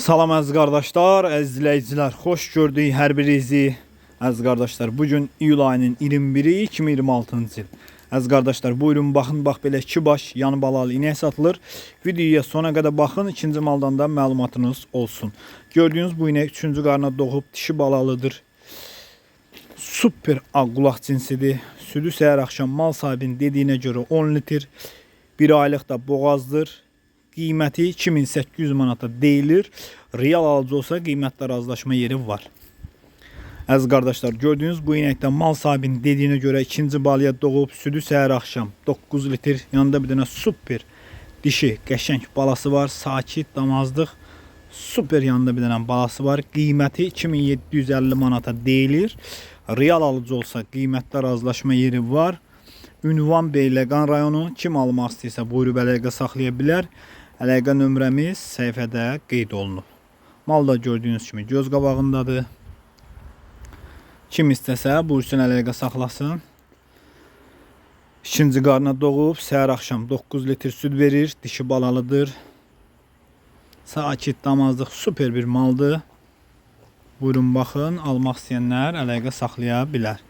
Salam əziz qardaşlar, əziz izləyicilər, xoş gördük hər birinizi. Əziz qardaşlar, bugün iyul ayının 21-i 2026-cı il. Əziz qardaşlar, buyurun baxın, bax belə 2 baş yanı balalı inək satılır. Videoya sona qədər baxın, ikinci maldan da məlumatınız olsun. Gördüyünüz bu inək 3-cü qarına doğub, dişi balalıdır. Super ağqulaq cinsidir. Südü səhər axşam mal sahibinin dediyinə görə 10 litr. 1 aylıq da boğazdır. Qiyməti 2800 manata deyilir. Real alıcı olsa qiymətdə razılaşma yeri var. Əziz qardaşlar, gördüyünüz bu inəkdən mal sahibinin dediyinə görə ikinci balıya doğub, südü səhər axşam 9 litr. Yanında bir dənə super dişi, qəşəng balası var. Sakit, damazlıq, super yanında bir dənə balası var. Qiyməti 2750 manata deyilir. Real alıcı olsa qiymətdə razılaşma yeri var. Ünvan Beyləqan rayonu. Kim almaq istəyirsə buyurub əlaqə saxlaya bilər. Əlaqə nömrəmiz səhifədə qeyd olunub. Mal da gördüyünüz kimi göz qabağındadır. Kim istəsə buyursun əlaqə saxlasın. İkinci qarına doğub, səhər axşam 9 litr süd verir. Dişi balalıdır. Sakit, damazlıq, super bir maldır. Buyurun baxın, almaq istəyənlər əlaqə saxlaya bilər.